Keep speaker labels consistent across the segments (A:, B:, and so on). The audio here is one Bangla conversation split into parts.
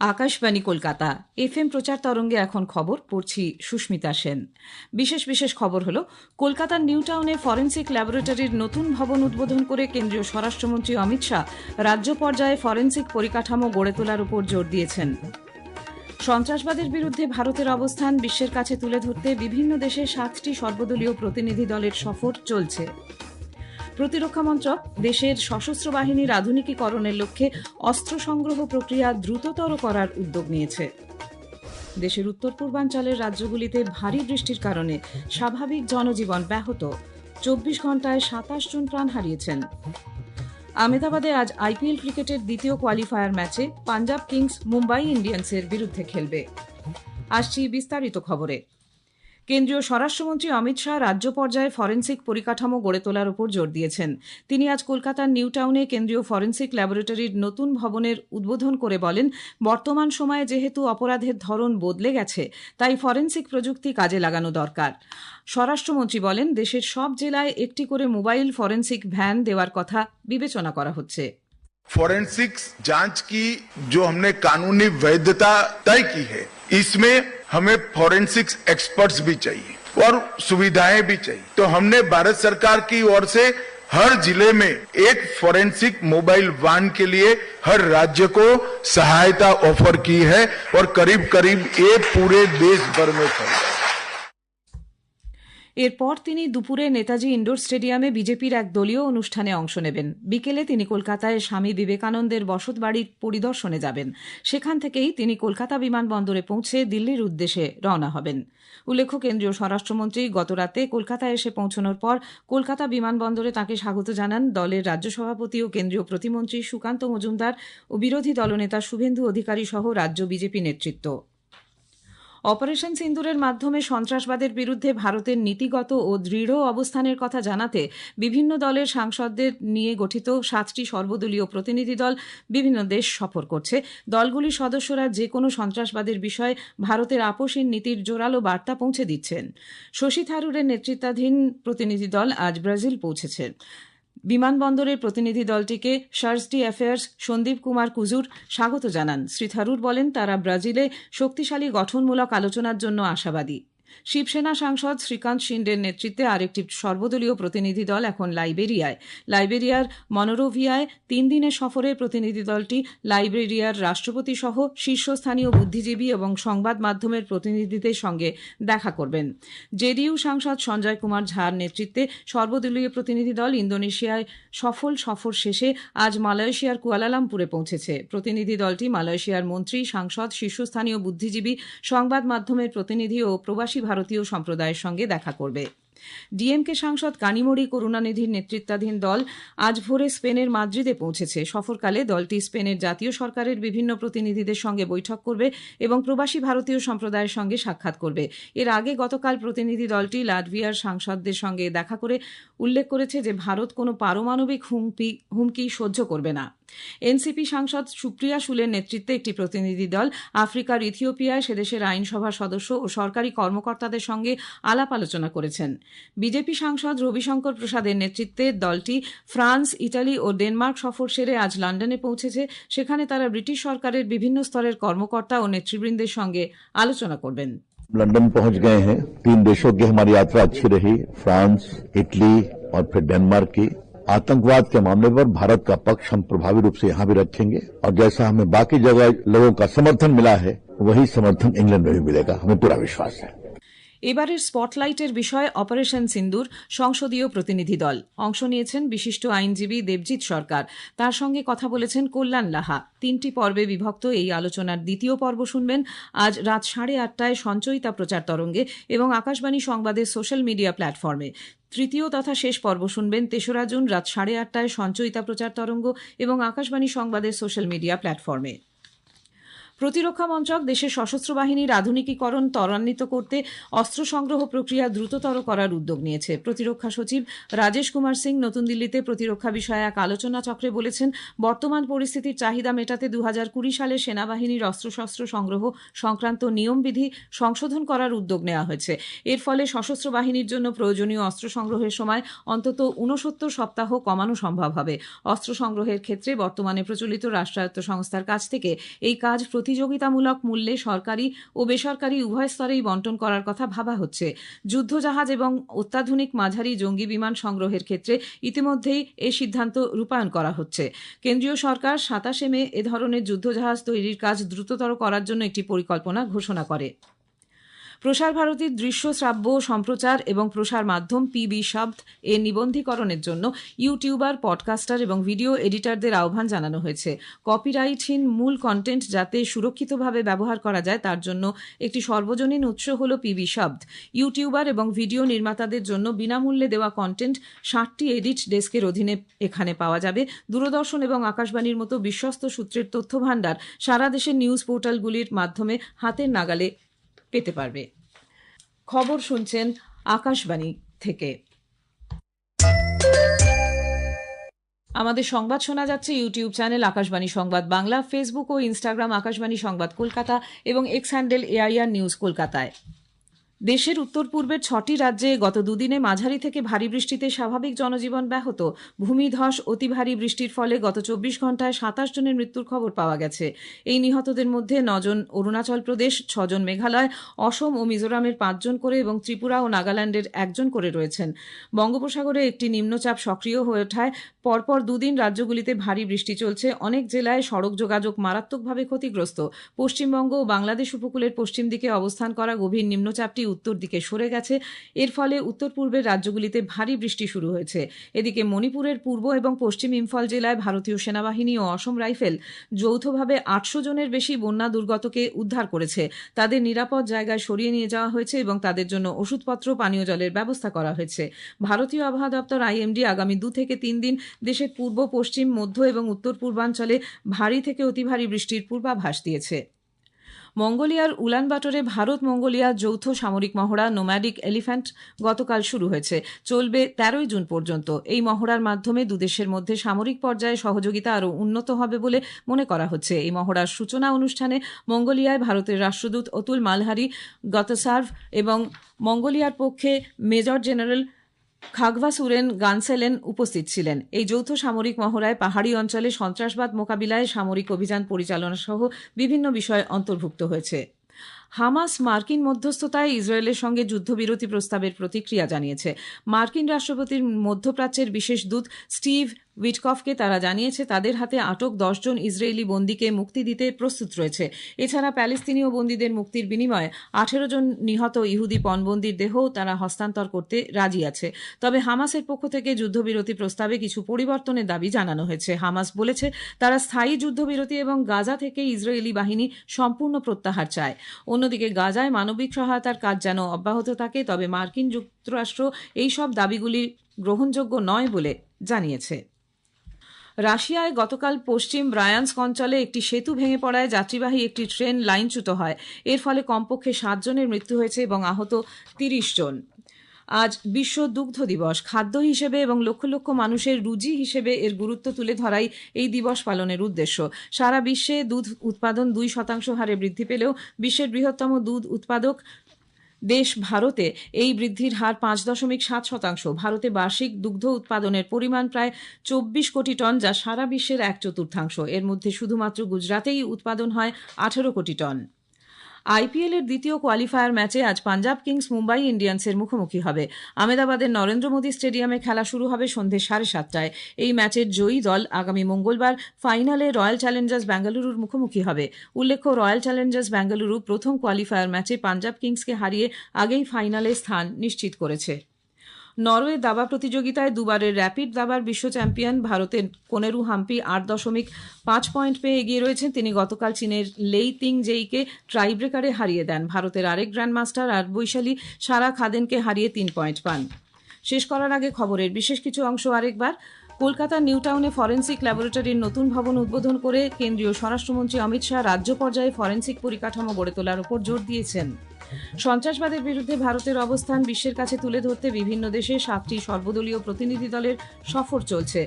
A: আকাশবাণী কলকাতা এফএম প্রচার তরঙ্গে এখন খবর পড়ছি সুস্মিতা সেন। বিশেষ খবর হলো, কলকাতার নিউ টাউনে ফরেন্সিক ল্যাবরেটরির নতুন ভবন উদ্বোধন করে কেন্দ্রীয় স্বরাষ্ট্রমন্ত্রী অমিত শাহ রাজ্য পর্যায়ে ফরেন্সিক পরিকাঠামো গড়ে তোলার উপর জোর দিয়েছেন। সন্ত্রাসবাদের বিরুদ্ধে ভারতের অবস্থান বিশ্বের কাছে তুলে ধরতে বিভিন্ন দেশে 7টি সর্বদলীয় প্রতিনিধি দলের সফর চলছে। প্রতিরক্ষা মন্ত্রক দেশের সশস্ত্র বাহিনীর আধুনিকীকরণের লক্ষ্যে অস্ত্র সংগ্রহ প্রক্রিয়া দ্রুততর করার উদ্যোগ নিয়েছে। দেশের উত্তর পূর্বাঞ্চলের রাজ্যগুলিতে ভারী বৃষ্টির কারণে স্বাভাবিক জনজীবন ব্যাহত, 24 ঘণ্টায় 27 জন প্রাণ হারিয়েছেন। আহমেদাবাদে আজ আইপিএল ক্রিকেটের দ্বিতীয় কোয়ালিফায়ার ম্যাচে পাঞ্জাব কিংস মুম্বাই ইন্ডিয়ান্সের বিরুদ্ধে খেলবে। আসছি বিস্তারিত খবরে। কেন্দ্রীয় স্বরাষ্ট্রমন্ত্রী অমিত শাহ রাজ্য পর্যায়ে ফরেন্সিক পরিকাঠামো গড়ে তোলার উপর জোর দিয়েছেন। তিনি আজ কলকাতার নিউ টাউনে কেন্দ্রীয় ফরেন্সিক ল্যাবরেটরির নতুন ভবনের উদ্বোধন করে বলেন, বর্তমান সময়ে যেহেতু অপরাধের ধরন বদলে গেছে, তাই ফরেন্সিক প্রযুক্তি কাজে লাগানো দরকার। স্বরাষ্ট্রমন্ত্রী বলেন, দেশের সব জেলায় একটি করে মোবাইল ফরেন্সিক ভ্যান দেওয়ার কথা বিবেচনা করা হচ্ছে।
B: फोरेंसिक्स जांच की जो हमने कानूनी वैधता तय की है, इसमें हमें फोरेंसिक्स एक्सपर्ट्स भी चाहिए और सुविधाएं भी चाहिए। तो हमने भारत सरकार की ओर से हर जिले में एक फोरेंसिक मोबाइल वाहन के लिए हर राज्य को सहायता ऑफर की है और करीब करीब ये पूरे देश भर में फैला।
A: এরপর তিনি দুপুরে নেতাজি ইন্ডোর স্টেডিয়ামে বিজেপির এক দলীয় অনুষ্ঠানে অংশ নেবেন। বিকেলে তিনি কলকাতায় স্বামী বিবেকানন্দের বসতবাড়ির পরিদর্শনে যাবেন। সেখান থেকেই তিনি কলকাতা বিমানবন্দরে পৌঁছে দিল্লির উদ্দেশ্যে রওনা হবেন। উল্লেখ্য, কেন্দ্রীয় স্বরাষ্ট্রমন্ত্রী গতরাতে কলকাতায় এসে পৌঁছানোর পর কলকাতা বিমানবন্দরে তাঁকে স্বাগত জানান দলের রাজ্য সভাপতি ও কেন্দ্রীয় প্রতিমন্ত্রী সুকান্ত মজুমদার ও বিরোধী দলনেতা শুভেন্দু অধিকারী সহ রাজ্য বিজেপি নেতৃত্ব। অপারেশন সিন্দুরের মাধ্যমে সন্ত্রাসবাদের বিরুদ্ধে ভারতের নীতিগত ও দৃঢ় অবস্থানের কথা জানাতে বিভিন্ন দলের সাংসদদের নিয়ে গঠিত 7টি সর্বদলীয় প্রতিনিধি দল বিভিন্ন দেশ সফর করছে। দলগুলির সদস্যরা যে কোনো সন্ত্রাসবাদের বিষয়ে ভারতের আপোষহীন নীতির জোরালো বার্তা পৌঁছে দিচ্ছেন। শশী থারুরের নেতৃত্বাধীন প্রতিনিধি দল আজ ব্রাজিল পৌঁছেছে। বিমানবন্দরের প্রতিনিধি দলটিকে charge d affaires Sandeep Kumar Kujur স্বাগত জানান। শ্রী থারুর বলেন, তারা ব্রাজিলে শক্তিশালী গঠনমূলক আলোচনার জন্য আশাবাদী। শিবসেনা সাংসদ শ্রীকান্ত শিন্ডের নেতৃত্বে আরেকটি সর্বদলীয় প্রতিনিধি দল এখন লাইবেরিয়ার মনোরোভিয়ায় 3 দিনের সফরে প্রতিনিধি দলটি লাইবেরিয়ার রাষ্ট্রপতি সহ শীর্ষস্থানীয় বুদ্ধিজীবী এবং সংবাদ মাধ্যমের প্রতিনিধিদের সঙ্গে দেখা করবেন। জেডিইউ সাংসদ সঞ্জয় কুমার ঝার নেতৃত্বে সর্বদলীয় প্রতিনিধি দল ইন্দোনেশিয়ায় সফর শেষে আজ মালয়েশিয়ার কুয়ালালামপুরে পৌঁছেছে। প্রতিনিধি দলটি মালয়েশিয়ার মন্ত্রী, সাংসদ, শীর্ষস্থানীয় বুদ্ধিজীবী, সংবাদ মাধ্যমের প্রতিনিধি ও প্রবাসী ভারতীয় সম্প্রদায়ের সঙ্গে দেখা করবে। ডিএমকে সাংসদ কানিমোড়ি করুণানিধির নেতৃত্বাধীন দল আজ ভোরে স্পেনের মাদ্রিদে পৌঁছেছে। সফরকালে দলটি স্পেনের জাতীয় সরকারের বিভিন্ন প্রতিনিধিদের সঙ্গে বৈঠক করবে এবং প্রবাসী ভারতীয় সম্প্রদায়ের সঙ্গে সাক্ষাৎ করবে। এর আগে গতকাল প্রতিনিধি দলটি লাটভিয়ার সাংসদদের সঙ্গে দেখা করে উল্লেখ করেছে যে ভারত কোনো পারমাণবিক হুমকি সহ্য করবে না। এনসিপি সাংসদ সুপ্রিয়া শুলের নেতৃত্বে একটি প্রতিনিধি দল আফ্রিকার ইথিওপিয়ায় সেদেশের আইনসভার সদস্য ও সরকারি কর্মকর্তাদের সঙ্গে আলাপ আলোচনা করেছেন। বিজেপি সাংসদ রবিশঙ্কর প্রসাদের নেতৃত্বে দলটি ফ্রান্স, ইটালি ও ডেনমার্ক সফর সেরে আজ লন্ডনে পৌঁছেছে। সেখানে তারা ব্রিটিশ সরকারের বিভিন্ন স্তরের কর্মকর্তা ও নেতৃবৃন্দের সঙ্গে আলোচনা করবেন।
C: लंदन पहुंच गए हैं। 3 देशों की हमारी यात्रा अच्छी रही, फ्रांस, इटली और फिर डेनमार्क की। आतंकवाद के मामले पर भारत का पक्ष हम प्रभावी रूप से यहां भी रखेंगे और जैसा हमें बाकी जगह लोगों का समर्थन मिला है, वही समर्थन इंग्लैंड में भी मिलेगा, हमें पूरा विश्वास है।
A: এবারের স্পটলাইটের বিষয় অপারেশন সিন্দুর সংসদীয় প্রতিনিধি দল। অংশ নিয়েছেন বিশিষ্ট আইনজীবী দেবজিৎ সরকার, তার সঙ্গে কথা বলেছেন কল্যাণ লাহা। 3টি পর্বে বিভক্ত এই আলোচনার দ্বিতীয় পর্ব শুনবেন আজ রাত 8:30টায় সঞ্চয়িতা প্রচার তরঙ্গে এবং আকাশবাণী সংবাদের সোশ্যাল মিডিয়া প্ল্যাটফর্মে। তৃতীয় তথা শেষ পর্ব শুনবেন 3রা জুন রাত 8:30টায় সঞ্চয়িতা প্রচার তরঙ্গ এবং আকাশবাণী সংবাদের সোশ্যাল মিডিয়া প্ল্যাটফর্মে। প্রতিরক্ষা মন্ত্রক দেশের সশস্ত্র বাহিনীর আধুনিকীকরণ ত্বরান্বিত করতে অস্ত্র সংগ্রহ প্রক্রিয়া দ্রুততর করার উদ্যোগ নিয়েছে। প্রতিরক্ষা সচিব রাজেশ কুমার সিং নতুন দিল্লিতে প্রতিরক্ষা বিষয়ে এক আলোচনা চক্রে বলেছেন, বর্তমান পরিস্থিতির চাহিদা মেটাতে 2020 সালে সেনাবাহিনীর অস্ত্রশস্ত্র সংগ্রহ সংক্রান্ত নিয়মবিধি সংশোধন করার উদ্যোগ নেওয়া হয়েছে। এর ফলে সশস্ত্র বাহিনীর জন্য প্রয়োজনীয় অস্ত্র সংগ্রহের সময় অন্তত 69 সপ্তাহ কমানো সম্ভব হবে। অস্ত্র সংগ্রহের ক্ষেত্রে বর্তমানে প্রচলিত রাষ্ট্রায়ত্ত সংস্থার কাছ থেকে এই কাজ প্রতি প্রতিযোগিতামূলক মূল্যে সরকারি ও বেসরকারি উভয় স্তরেই বন্টন করার কথা ভাবা হচ্ছে। যুদ্ধজাহাজ এবং অত্যাধুনিক মাঝারি জঙ্গি বিমান সংগ্রহের ক্ষেত্রে ইতিমধ্যেই এই সিদ্ধান্ত রূপায়ণ করা হচ্ছে। কেন্দ্রীয় সরকার 27 মে এ ধরনের যুদ্ধজাহাজ তৈরির কাজ দ্রুততর করার জন্য একটি পরিকল্পনা ঘোষণা করে। প্রসার ভারতীর দৃশ্য শ্রাব্য সম্প্রচার এবং প্রসার মাধ্যম পিবি শব্দ এর নিবন্ধীকরণের জন্য ইউটিউবার, পডকাস্টার এবং ভিডিও এডিটরদের আহ্বান জানানো হয়েছে। কপিরাইটহীন মূল কন্টেন্ট যাতে সুরক্ষিতভাবে ব্যবহার করা যায় তার জন্য একটি সর্বজনীন উৎস হল পিবি শব্দ। ইউটিউবার এবং ভিডিও নির্মাতাদের জন্য বিনামূল্যে দেওয়া কন্টেন্ট 60টি এডিট ডেস্কের অধীনে এখানে পাওয়া যাবে। দূরদর্শন এবং আকাশবাণীর মতো বিশ্বস্ত সূত্রের তথ্য ভাণ্ডার সারা দেশের নিউজ পোর্টালগুলির মাধ্যমে হাতের নাগালে পেতে পারবে। খবর শুনছেন আকাশবাণী থেকে। আমাদের সংবাদ শোনা যাচ্ছে ইউটিউব চ্যানেল আকাশবাণী সংবাদ বাংলা, ফেসবুক ও ইনস্টাগ্রাম আকাশবাণী সংবাদ কলকাতা এবং এক্স হ্যান্ডেল এআইআর নিউজ কলকাতায়। দেশের উত্তর পূর্বের 6টি রাজ্যে গত দুদিনে মাঝারি থেকে ভারী বৃষ্টিতে স্বাভাবিক জনজীবন ব্যাহত। ভূমিধস অতি ভারী বৃষ্টির ফলে গত 24 ঘণ্টায় 27 জনের মৃত্যুর খবর পাওয়া গেছে। এই নিহতদের মধ্যে 9 জন অরুণাচল প্রদেশ, 6 জন মেঘালয়, অসম ও মিজোরামের 5 জন করে এবং ত্রিপুরা ও নাগাল্যান্ডের 1 জন করে রয়েছেন। বঙ্গোপসাগরে একটি নিম্নচাপ সক্রিয় হয়ে ওঠায় পরপর দুদিন রাজ্যগুলিতে ভারী বৃষ্টি চলছে। অনেক জেলায় সড়ক যোগাযোগ মারাত্মকভাবে ক্ষতিগ্রস্ত। পশ্চিমবঙ্গ ও বাংলাদেশ উপকূলের পশ্চিম দিকে অবস্থান করা গভীর নিম্নচাপটি উত্তর দিকে সরে গেছে। এর ফলে উত্তর পূর্বের রাজ্যগুলিতে ভারী বৃষ্টি শুরু হয়েছে। এদিকে মণিপুরের পূর্ব এবং পশ্চিম ইম্ফল জেলায় ভারতীয় সেনাবাহিনী ও অসম রাইফেল যৌথভাবে 800 জনের বেশি বন্যা দুর্গতকে উদ্ধার করেছে। তাদের নিরাপদ জায়গায় সরিয়ে নিয়ে যাওয়া হয়েছে এবং তাদের জন্য ওষুধপত্র, পানীয় জলের ব্যবস্থা করা হয়েছে। ভারতীয় আবহাওয়া দপ্তর আইএমডি আগামী 2 থেকে 3 দিন দেশের পূর্ব, পশ্চিম, মধ্য এবং উত্তর পূর্বাঞ্চলে ভারী থেকে অতি ভারী বৃষ্টির পূর্বাভাস দিয়েছে। মঙ্গোলিয়ার উলানবাটরে ভারত মঙ্গোলিয়া যৌথ সামরিক মহড়া নোম্যাডিক এলিফ্যান্ট গতকাল শুরু হয়েছে, চলবে 13 জুন পর্যন্ত। এই মহড়ার মাধ্যমে দুদেশের মধ্যে সামরিক পর্যায়ে সহযোগিতা আরও উন্নত হবে বলে মনে করা হচ্ছে। এই মহড়ার সূচনা অনুষ্ঠানে মঙ্গোলিয়ায় ভারতের রাষ্ট্রদূত অতুল মালহারি গতসার্ভ এবং মঙ্গোলিয়ার পক্ষে মেজর জেনারেল খাগভা সুরেন গানসেলেন উপস্থিত ছিলেন। এই যৌথ সামরিক মহড়ায় পাহাড়ি অঞ্চলে সন্ত্রাসবাদ মোকাবিলায় সামরিক অভিযান পরিচালনা সহ বিভিন্ন বিষয় অন্তর্ভুক্ত হয়েছে। হামাস মার্কিন মধ্যস্থতায় ইসরায়েলের সঙ্গে যুদ্ধবিরতি প্রস্তাবের প্রতিক্রিয়া জানিয়েছে। মার্কিন রাষ্ট্রপতির মধ্যপ্রাচ্যের বিশেষ দূত স্টিভ উইটকফকে তারা জানিয়েছে তাদের হাতে আটক 10 জন ইসরায়েলি বন্দীকে মুক্তি দিতে প্রস্তুত রয়েছে। এছাড়া প্যালেস্তিনীয় বন্দীদের মুক্তির বিনিময়ে 18 জন নিহত ইহুদি পণবন্দীর দেহও তারা হস্তান্তর করতে রাজি আছে। তবে হামাসের পক্ষ থেকে যুদ্ধবিরতি প্রস্তাবে কিছু পরিবর্তনের দাবি জানানো হয়েছে। হামাস বলেছে তারা স্থায়ী যুদ্ধবিরতি এবং গাজা থেকে ইসরায়েলি বাহিনী সম্পূর্ণ প্রত্যাহার চায়। অন্যদিকে গাজায় মানবিক সহায়তার কাজ যেন অব্যাহত থাকে, তবে মার্কিন যুক্তরাষ্ট্র এই সব দাবিগুলি গ্রহণযোগ্য নয় বলে জানিয়েছে। রাশিয়ায় গতকাল পশ্চিম ব্রায়ান্স্ক অঞ্চলে একটি সেতু ভেঙে পড়ায় যাত্রীবাহী একটি ট্রেন লাইনচ্যুত হয়। এর ফলে কমপক্ষে 7 জনের মৃত্যু হয়েছে এবং আহত 30 জন। আজ বিশ্ব দুগ্ধ দিবস। খাদ্য হিসেবে এবং লক্ষ লক্ষ মানুষের রুজি হিসেবে এর গুরুত্ব তুলে ধরাই এই দিবস পালনের উদ্দেশ্য। সারা বিশ্বে দুধ উৎপাদন 2% হারে বৃদ্ধি পেলেও বিশ্বের বৃহত্তম দুধ উৎপাদক দেশ ভারতে এই বৃদ্ধির হার 5.7%। ভারতে বার্ষিক দুগ্ধ উৎপাদনের পরিমাণ প্রায় 24 কোটি টন, যা সারা বিশ্বের 1/4। এর মধ্যে শুধুমাত্র গুজরাতেই উৎপাদন হয় 18 কোটি টন। আইপিএল এর দ্বিতীয় কোয়ালিফায়ার ম্যাচে আজ পাঞ্জাব কিংস মুম্বাই ইন্ডিয়ান্সের মুখোমুখি হবে। আহমেদাবাদের নরেন্দ্র মোদী স্টেডিয়ামে খেলা শুরু হবে সন্ধে 7:30টায়। এই ম্যাচের জয়ী দল আগামী মঙ্গলবার ফাইনালে রয়্যাল চ্যালেঞ্জার্স বেঙ্গালুরুর মুখোমুখি হবে। উল্লেখ্য, রয়্যাল চ্যালেঞ্জার্স বেঙ্গালুরু প্রথম কোয়ালিফায়ার ম্যাচে পাঞ্জাব কিংসকে হারিয়ে আগেই ফাইনালে স্থান নিশ্চিত করেছে। নরওয়ে দাবা প্রতিযোগিতায় দুবারের র্যাপিড দাবার বিশ্ব চ্যাম্পিয়ন ভারতের কোনেরু হাম্পি 8.5 পয়েন্ট পেয়ে এগিয়ে রয়েছেন। তিনি গতকাল চীনের লেই তিং জেইকে ট্রাইব্রেকারে হারিয়ে দেন। ভারতের আরেক গ্র্যান্ডমাস্টার আর বৈশালী সারা খাদেনকে হারিয়ে 3 পয়েন্ট পান। শেষ করার আগে খবরের বিশেষ কিছু অংশ আরেকবার। কলকাতার নিউ টাউনে ফরেন্সিক ল্যাবরেটরির নতুন ভবন উদ্বোধন করে কেন্দ্রীয় স্বরাষ্ট্রমন্ত্রী অমিত শাহ রাজ্য পর্যায়ে ফরেন্সিক পরিকাঠামো গড়ে তোলার উপর জোর দিয়েছেন। সন্ত্রাসবাদের বিরুদ্ধে ভারতের অবস্থান বিশ্বের কাছে তুলে ধরতে বিভিন্ন দেশে 7টি সর্বদলীয় প্রতিনিধি দলের সফর চলছে।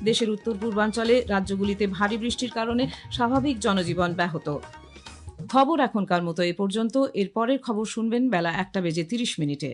A: দেশের উত্তর পূর্বাঞ্চলে রাজ্যগুলিতে ভারী বৃষ্টির কারণে স্বাভাবিক জনজীবন ব্যাহত। খবর এখনকার মতো এ পর্যন্ত। এর পরের খবর শুনবেন বেলা 1:30 মিনিটে।